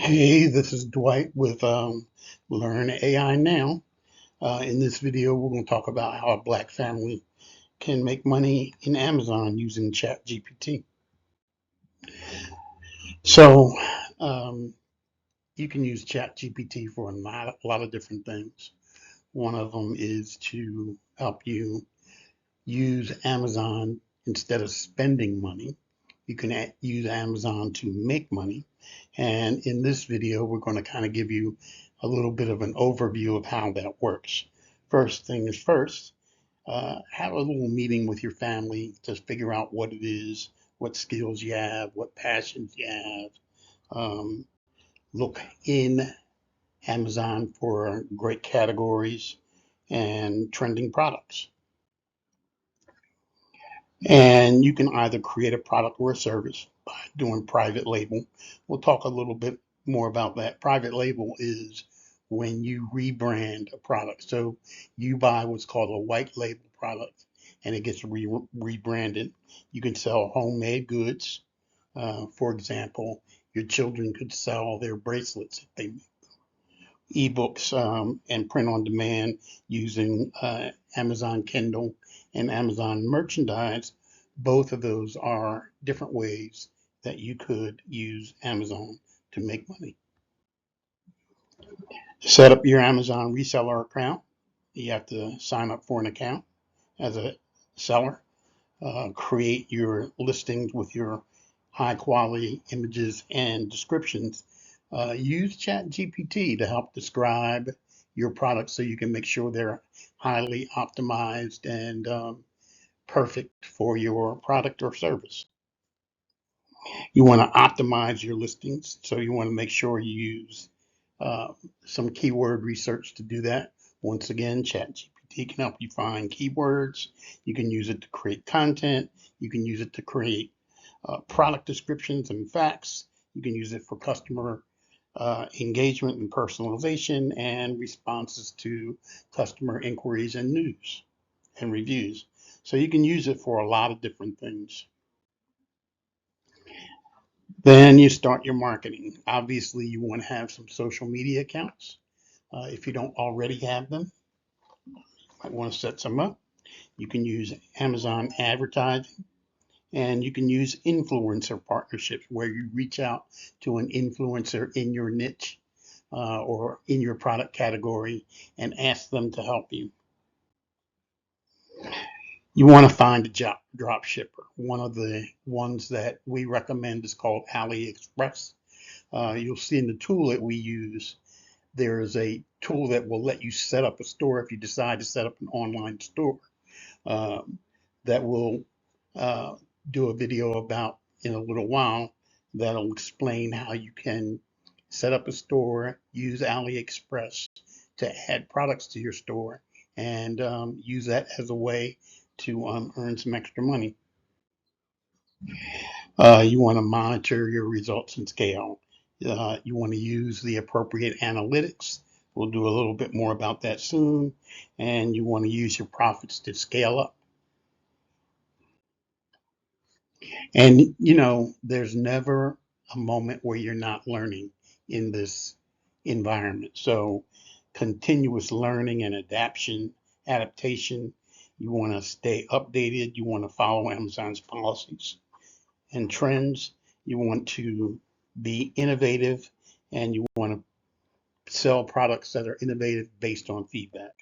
Hey, this is Dwight with Learn AI Now. In this video, we're going to talk about how a black family can make money in Amazon using ChatGPT. So, um, you can use ChatGPT for a lot of different things. One of them is to help you use Amazon instead of spending money. You can use Amazon to make money. And in this video, we're going to kind of give you a little bit of an overview of how that works. First thing is first, have a little meeting with your family to figure out what it is, what skills you have, what passions you have. Um, Look in Amazon for great categories and trending products. And you can either create a product or a service by doing private label. We'll talk a little bit more about that. Private label is when you rebrand a product. So you buy what's called a white label product and it gets rebranded. You can sell homemade goods. For example, your children could sell their bracelets if they ebooks and print on demand using Amazon Kindle and Amazon Merchandise. Both of those are different ways that you could use Amazon to make money. Set up your Amazon reseller account. You have to sign up for an account as a seller. Create your listings with your high quality images and descriptions. Use ChatGPT to help describe your products so you can make sure they're highly optimized and perfect for your product or service. You want to optimize your listings, so you want to make sure you use uh, some keyword research to do that. Once again, ChatGPT can help you find keywords. You can use it to create content. You can use it to create product descriptions and facts. You can use it for customer engagement and personalization and responses to customer inquiries and news and reviews. So you can use it for a lot of different things. Then you start your marketing. Obviously, you want to have some social media accounts. If you don't already have them, you might want to set some up. You can use Amazon advertising and you can use influencer partnerships where you reach out to an influencer in your niche or in your product category and ask them to help you. You want to find a drop shipper. One of the ones that we recommend is called AliExpress. You'll see in the tool that we use, there's a tool that will let you set up a store if you decide to set up an online store. Um, that will uh, do a video about in a little while that'll explain how you can set up a store, use AliExpress to add products to your store, and use that as a way to earn some extra money. You want to monitor your results and scale. You want to use the appropriate analytics. We'll do a little bit more about that soon. And you want to use your profits to scale up. And there's never a moment where you're not learning in this environment. So continuous learning and adaptation. You want to stay updated. You want to follow Amazon's policies and trends. You want to be innovative and you want to sell products that are innovative based on feedback.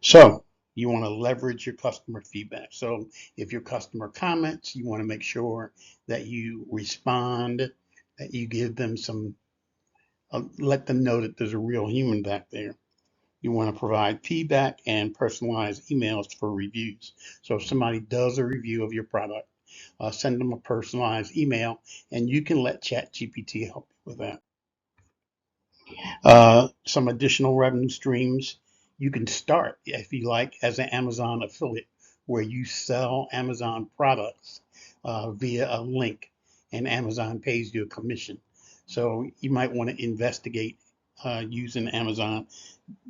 So you want to leverage your customer feedback. So if your customer comments, you want to make sure that you respond, that you give them let them know that there's a real human back there. You want to provide feedback and personalized emails for reviews. So if somebody does a review of your product, send them a personalized email, and you can let ChatGPT help you with that. Some additional revenue streams. You can start, if you like, as an Amazon affiliate where you sell Amazon products via a link and Amazon pays you a commission. So you might want to investigate using Amazon,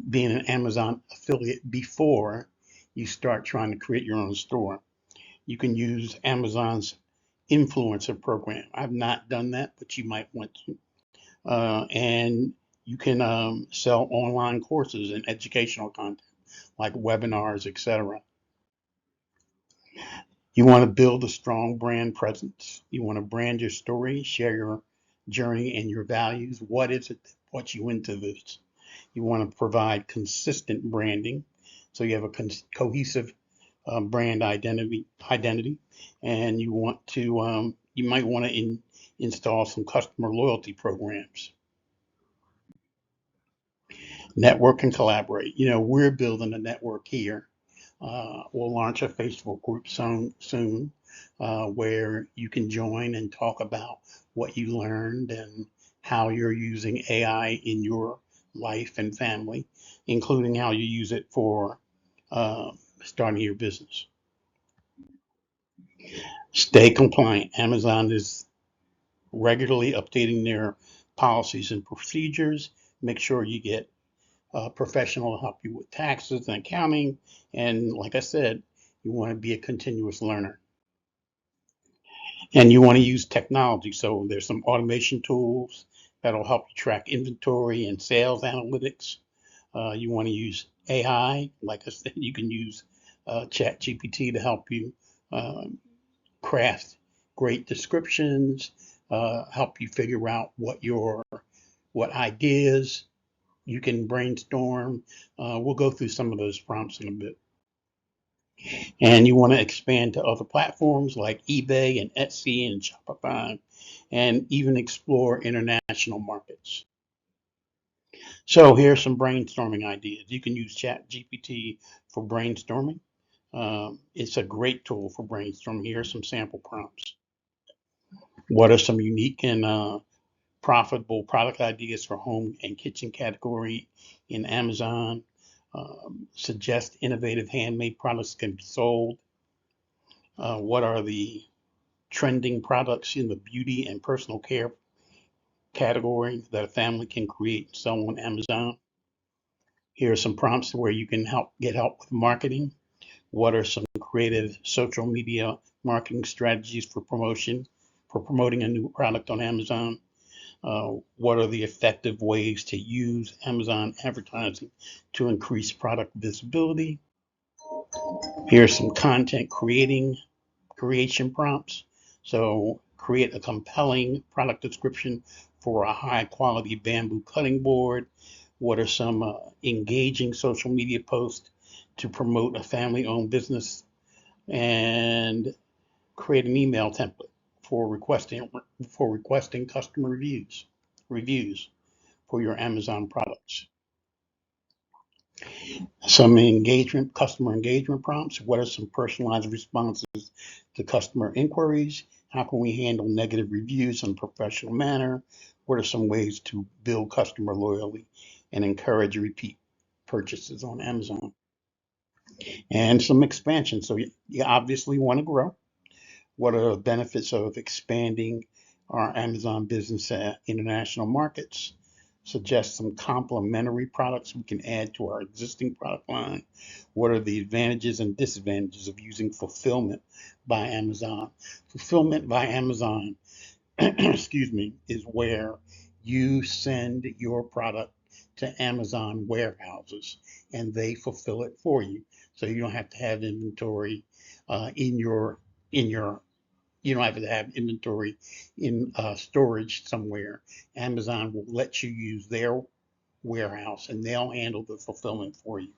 being an Amazon affiliate before you start trying to create your own store. You can use Amazon's influencer program. I've not done that, but you might want to. and you can sell online courses and educational content like webinars, etc. You want to build a strong brand presence. You want to brand your story, share your journey and your values. What is it that brought you into this? You want to provide consistent branding, so you have a cohesive brand identity, and you might want to install some customer loyalty programs. Network and collaborate. We're building a network here. We'll launch a Facebook group soon, where you can join and talk about what you learned and how you're using AI in your life and family, including how you use it for uh, starting your business. Stay compliant. Amazon is regularly updating their policies and procedures. Make sure you get a professional to help you with taxes and accounting. And like I said, you want to be a continuous learner. And you want to use technology. So there's some automation tools that'll help you track inventory and sales analytics. You want to use AI. Like I said, you can use ChatGPT to help you uh, craft great descriptions, help you figure out what ideas you can brainstorm. We'll go through some of those prompts in a bit. And you want to expand to other platforms like eBay and Etsy and Shopify, and even explore international markets. So here's some brainstorming ideas. You can use ChatGPT for brainstorming. It's a great tool for brainstorming. Here are some sample prompts. What are some unique and profitable product ideas for home and kitchen category in Amazon? Suggest innovative handmade products can be sold. What are the trending products in the beauty and personal care category that a family can create and sell on Amazon? Here are some prompts where you can get help with marketing. What are some creative social media marketing strategies for promoting a new product on Amazon? What are the effective ways to use Amazon advertising to increase product visibility? Here's some content creation prompts. So create a compelling product description for a high quality bamboo cutting board. What are some engaging social media posts to promote a family owned business? And create an email template for requesting customer reviews for your Amazon products. Some customer engagement prompts. What are some personalized responses to customer inquiries? How can we handle negative reviews in a professional manner? What are some ways to build customer loyalty and encourage repeat purchases on Amazon? And some expansion. So you obviously want to grow. What are the benefits of expanding our Amazon business at international markets? Suggest some complementary products we can add to our existing product line. What are the advantages and disadvantages of using fulfillment by Amazon? Fulfillment by Amazon, excuse me, is where you send your product to Amazon warehouses and they fulfill it for you. So you don't have to have inventory in your you don't have to have inventory in storage somewhere. Amazon will let you use their warehouse and they'll handle the fulfillment for you.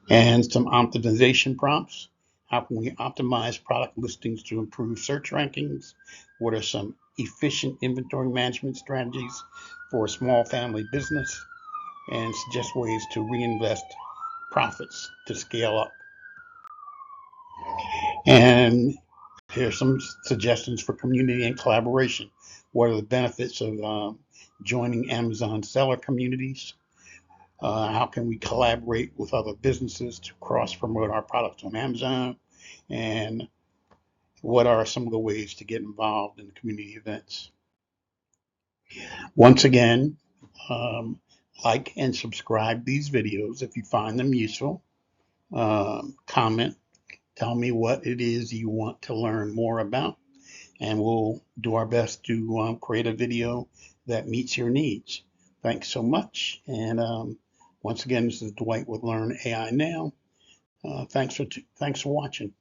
And some optimization prompts. How can we optimize product listings to improve search rankings? What are some efficient inventory management strategies for a small family business? And suggest ways to reinvest profits to scale up. And here's some suggestions for community and collaboration. What are the benefits of joining Amazon seller communities? How can we collaborate with other businesses to cross promote our products on Amazon? And what are some of the ways to get involved in the community events? Once again, um, like and subscribe these videos if you find them useful. Comment, tell me what it is you want to learn more about. and we'll do our best to create a video that meets your needs. Thanks so much. And once again, this is Dwight with Learn AI Now. Thanks for watching.